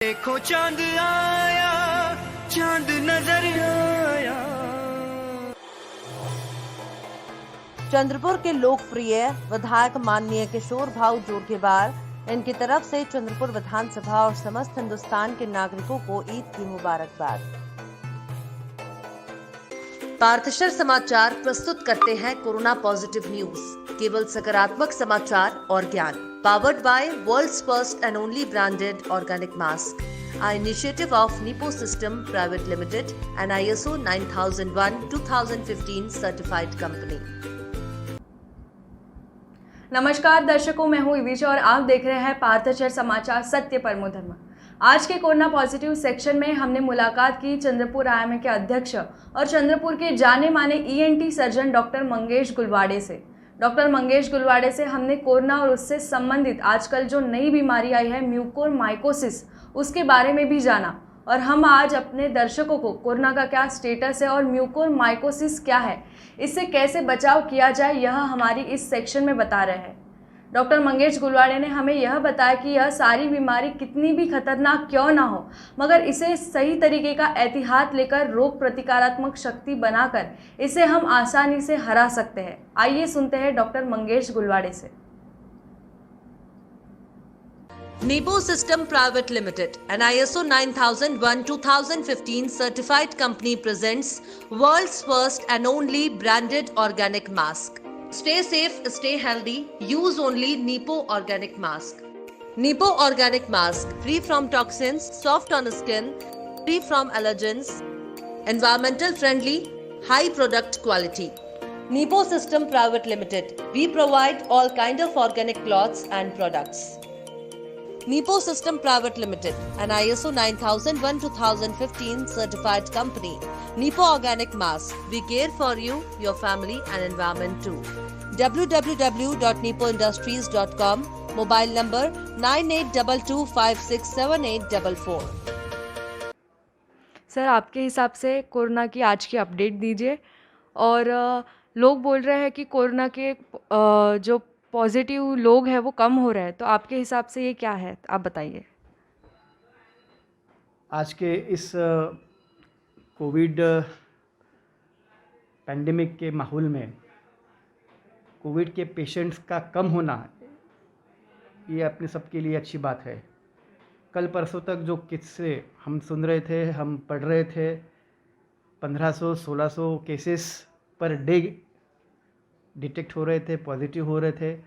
देखो चांद आया, चांद नजर आया। चंद्रपुर के लोकप्रिय विधायक माननीय किशोर भाऊ जोरगेवार, इनकी तरफ से चंद्रपुर विधानसभा और समस्त हिंदुस्तान के नागरिकों को ईद की मुबारकबाद। पार्थशर समाचार प्रस्तुत करते हैं कोरोना पॉजिटिव न्यूज, केवल सकारात्मक समाचार और ज्ञान। Powered by world's first and only branded organic mask, an initiative of Nipo System Private Limited, an ISO 9001:2015 certified company. नमस्कार दर्शकों, मैं हूँ इविशा और आप देख रहे हैं पार्थशर समाचार सत्य परमो धर्म। आज के कोरोना पॉजिटिव सेक्शन में हमने मुलाकात की चंद्रपुर आईएमए के अध्यक्ष और चंद्रपुर के जाने माने ENT सर्जन डॉक्टर मंगेश गुलवाड़े से। डॉक्टर मंगेश गुलवाड़े से हमने कोरोना और उससे संबंधित आजकल जो नई बीमारी आई है म्यूकोरमाइकोसिस, उसके बारे में भी जाना। और हम आज अपने दर्शकों को कोरोना का क्या स्टेटस है और म्यूकोरमाइकोसिस क्या है, इससे कैसे बचाव किया जाए, यह हमारी इस सेक्शन में बता रहे हैं। डॉक्टर मंगेश गुलवाड़े ने हमें यह बताया कि यह सारी बीमारी कितनी भी खतरनाक क्यों ना हो, मगर इसे सही तरीके का एहतियात लेकर रोग प्रतिकारात्मक शक्ति बनाकर इसे हम आसानी से हरा सकते हैं। आइए सुनते हैं डॉक्टर मंगेश गुलवाड़े से। Nipo System Private Limited, an ISO 9001:2015 certified company presents world's first and only branded organic mask. Stay safe, stay healthy, use only Nipo Organic Mask. Nipo Organic Mask, free from toxins, soft on skin, free from allergens, environmental friendly, high product quality. Nipo System Private Limited, we provide all kind of organic cloths and products. Nipo System Private Limited, an ISO 9001:2015 certified company. Nipo Organic Mask, we care for you, your family and environment too. www.nipoindustries.com, mobile number 9822567844. Sir, आपके हिसाब से corona की आज की update दीजिए। और लोग बोल रहे हैं कि कोरोना के जो पॉजिटिव लोग हैं वो कम हो रहे हैं, तो आपके हिसाब से ये क्या है, आप बताइए। आज के इस कोविड पैंडेमिक के माहौल में कोविड के पेशेंट्स का कम होना ये अपने सबके लिए अच्छी बात है। कल परसों तक जो किस्से हम सुन रहे थे, हम पढ़ रहे थे, 1500-1600 केसेस पर डे डिटेक्ट हो रहे थे, पॉजिटिव हो रहे थे।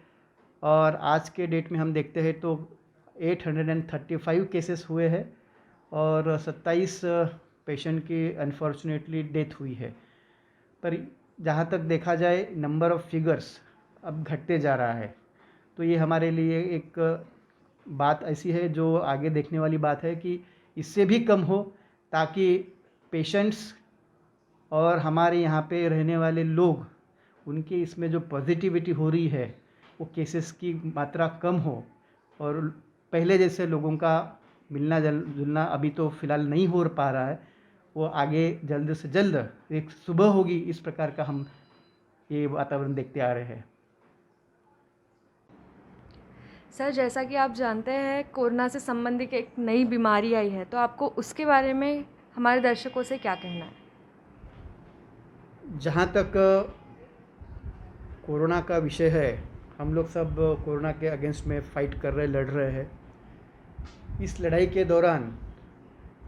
और आज के डेट में हम देखते हैं तो 835 केसेस हुए हैं और 27 पेशेंट की अनफॉर्चुनेटली डेथ हुई है। पर जहाँ तक देखा जाए नंबर ऑफ़ फिगर्स अब घटते जा रहा है, तो ये हमारे लिए एक बात ऐसी है जो आगे देखने वाली बात है कि इससे भी कम हो, ताकि पेशेंट्स और हमारे यहाँ पे रहने वाले लोग, उनकी इसमें जो पॉजिटिविटी हो रही है वो केसेस की मात्रा कम हो और पहले जैसे लोगों का मिलना जुलना अभी तो फ़िलहाल नहीं हो पा रहा है, वो आगे जल्द से जल्द एक सुबह होगी, इस प्रकार का हम ये वातावरण देखते आ रहे हैं। सर, जैसा कि आप जानते हैं कोरोना से संबंधित एक नई बीमारी आई है, तो आपको उसके बारे में हमारे दर्शकों से क्या कहना है? जहाँ तक कोरोना का विषय है, हम लोग सब कोरोना के अगेंस्ट में फ़ाइट कर रहे, लड़ रहे हैं। इस लड़ाई के दौरान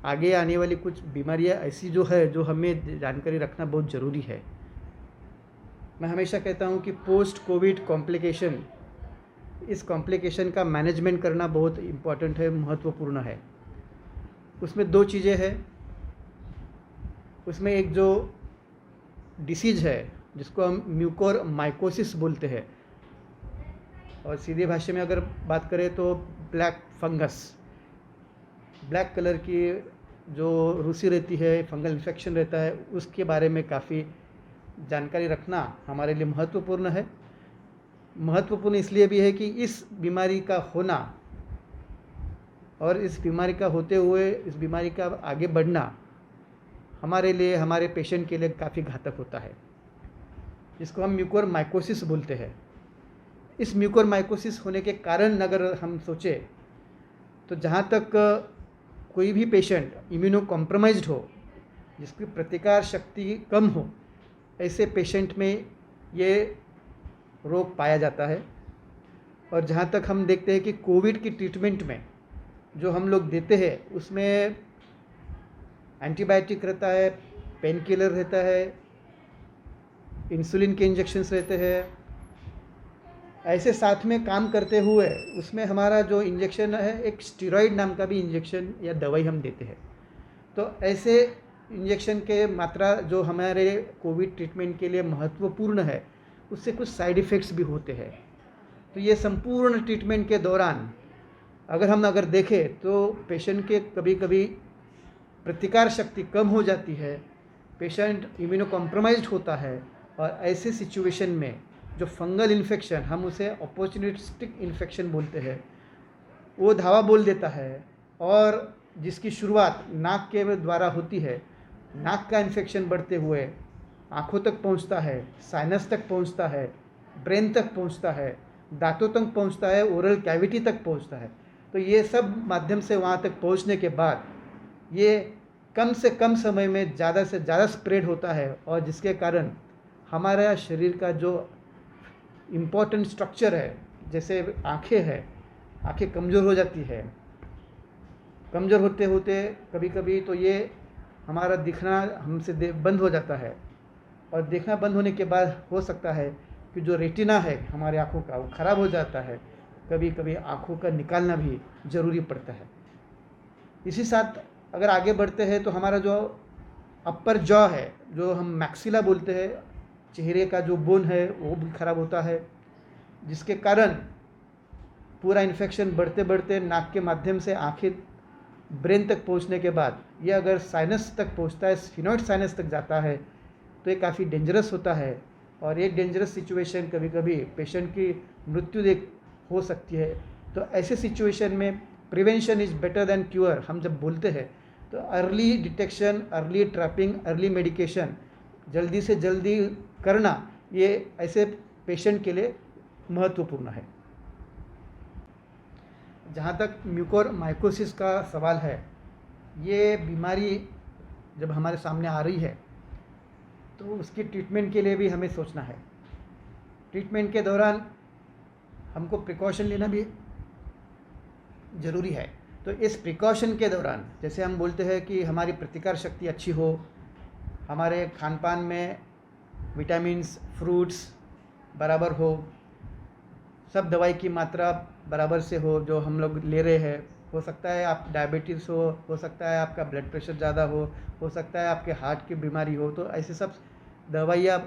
आगे आने वाली कुछ बीमारियां ऐसी जो है जो हमें जानकारी रखना बहुत ज़रूरी है। मैं हमेशा कहता हूं कि पोस्ट कोविड कॉम्प्लिकेशन, इस कॉम्प्लिकेशन का मैनेजमेंट करना बहुत इम्पॉर्टेंट है, महत्वपूर्ण है। उसमें दो चीज़ें हैं। उसमें एक जो डिसीज़ है जिसको हम म्यूकोरमाइकोसिस बोलते हैं, और सीधे भाषा में अगर बात करें तो ब्लैक फंगस, ब्लैक कलर की जो रूसी रहती है, फंगल इन्फेक्शन रहता है, उसके बारे में काफ़ी जानकारी रखना हमारे लिए महत्वपूर्ण है। महत्वपूर्ण इसलिए भी है कि इस बीमारी का होना और इस बीमारी का होते हुए इस बीमारी का आगे बढ़ना हमारे लिए, हमारे पेशेंट के लिए काफ़ी घातक होता है, जिसको हम म्यूकोरमाइकोसिस बोलते हैं। इस म्यूकोरमाइकोसिस होने के कारण अगर हम सोचें तो जहाँ तक कोई भी पेशेंट इम्यूनो कॉम्प्रोमाइज्ड हो, जिसकी प्रतिकार शक्ति कम हो, ऐसे पेशेंट में ये रोग पाया जाता है। और जहाँ तक हम देखते हैं कि कोविड की ट्रीटमेंट में जो हम लोग देते हैं उसमें एंटीबायोटिक रहता है, पेन किलर रहता है, इंसुलिन के इंजेक्शन्स रहते हैं। ऐसे साथ में काम करते हुए उसमें हमारा जो इंजेक्शन है, एक स्टेरॉइड नाम का भी इंजेक्शन या दवाई हम देते हैं। तो ऐसे इंजेक्शन के मात्रा जो हमारे कोविड ट्रीटमेंट के लिए महत्वपूर्ण है, उससे कुछ साइड इफ़ेक्ट्स भी होते हैं। तो ये संपूर्ण ट्रीटमेंट के दौरान अगर देखें तो पेशेंट के कभी कभी प्रतिकार शक्ति कम हो जाती है, पेशेंट इम्यूनो कॉम्प्रोमाइज्ड होता है, और ऐसे सिचुएशन में जो फंगल इन्फेक्शन, हम उसे अपॉर्चुनिस्टिक इन्फेक्शन बोलते हैं, वो धावा बोल देता है। और जिसकी शुरुआत नाक के द्वारा होती है, नाक का इन्फेक्शन बढ़ते हुए आँखों तक पहुंचता है, साइनस तक पहुंचता है, ब्रेन तक पहुंचता है, दांतों तक पहुंचता है, ओरल कैविटी तक पहुंचता है। तो ये सब माध्यम से वहाँ तक पहुंचने के बाद ये कम से कम समय में ज़्यादा से ज़्यादा स्प्रेड होता है, और जिसके कारण हमारा शरीर का जो इम्पोर्टेंट स्ट्रक्चर है, जैसे आँखें हैं, आँखें कमज़ोर हो जाती है। कमज़ोर होते होते कभी कभी तो ये हमारा दिखना हमसे बंद हो जाता है, और देखना बंद होने के बाद हो सकता है कि जो रेटिना है हमारे आँखों का, वो ख़राब हो जाता है। कभी कभी आँखों का निकालना भी ज़रूरी पड़ता है। इसी साथ अगर आगे बढ़ते हैं तो हमारा जो अपर जॉ है, जो हम मैक्सिला बोलते हैं, चेहरे का जो बोन है, वो भी ख़राब होता है, जिसके कारण पूरा इन्फेक्शन बढ़ते बढ़ते नाक के माध्यम से आँखें ब्रेन तक पहुंचने के बाद ये अगर साइनस तक पहुंचता है, स्फिनोइड साइनस तक जाता है, तो ये काफ़ी डेंजरस होता है। और एक डेंजरस सिचुएशन कभी कभी पेशेंट की मृत्यु हो सकती है। तो ऐसे सिचुएशन में prevention is better than cure हम जब बोलते हैं, तो early detection, early trapping, early medication जल्दी से जल्दी करना, ये ऐसे पेशेंट के लिए महत्वपूर्ण है। जहाँ तक म्यूकोरमाइकोसिस का सवाल है, ये बीमारी जब हमारे सामने आ रही है तो उसकी ट्रीटमेंट के लिए भी हमें सोचना है। ट्रीटमेंट के दौरान हमको प्रिकॉशन लेना भी ज़रूरी है। तो इस प्रिकॉशन के दौरान जैसे हम बोलते हैं कि हमारी प्रतिकार शक्ति अच्छी हो, हमारे खान पान में विटामिन्स, फ्रूट्स बराबर हो, सब दवाई की मात्रा बराबर से हो जो हम लोग ले रहे हैं। हो सकता है आप डायबिटीज़ हो सकता है आपका ब्लड प्रेशर ज़्यादा हो सकता है आपके हार्ट की बीमारी हो, तो ऐसे सब दवाइयाँ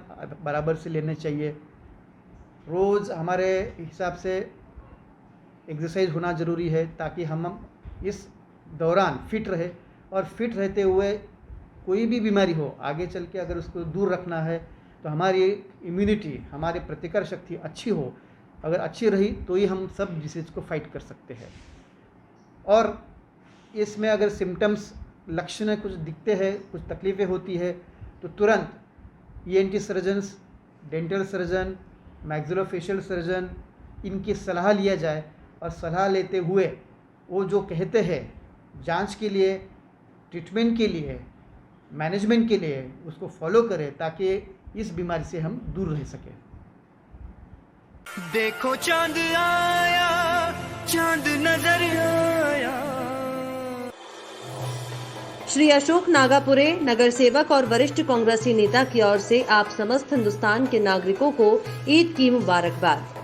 बराबर से लेने चाहिए। रोज़ हमारे हिसाब से एक्सरसाइज होना ज़रूरी है, ताकि हम इस दौरान फिट रहे, और फिट रहते हुए कोई भी बीमारी हो आगे चल के अगर उसको दूर रखना है, तो हमारी इम्यूनिटी, हमारी प्रतिकार शक्ति अच्छी हो, अगर अच्छी रही तो ही हम सब डिसीज़ को फाइट कर सकते हैं। और इसमें अगर सिम्टम्स, लक्षण कुछ दिखते हैं, कुछ तकलीफ़ें होती है, तो तुरंत ENT surgeons, dental surgeon, maxillofacial surgeon, इनकी सलाह लिया जाए। और सलाह लेते हुए वो जो कहते हैं जांच के लिए, ट्रीटमेंट के लिए, मैनेजमेंट के लिए, उसको फॉलो करें, ताकि इस बीमारी से हम दूर रह सकें। देखो चांद आया, चांद नजर आया। श्री अशोक नागापुरे, नगर सेवक और वरिष्ठ कांग्रेसी नेता की ओर से आप समस्त हिंदुस्तान के नागरिकों को ईद की मुबारकबाद।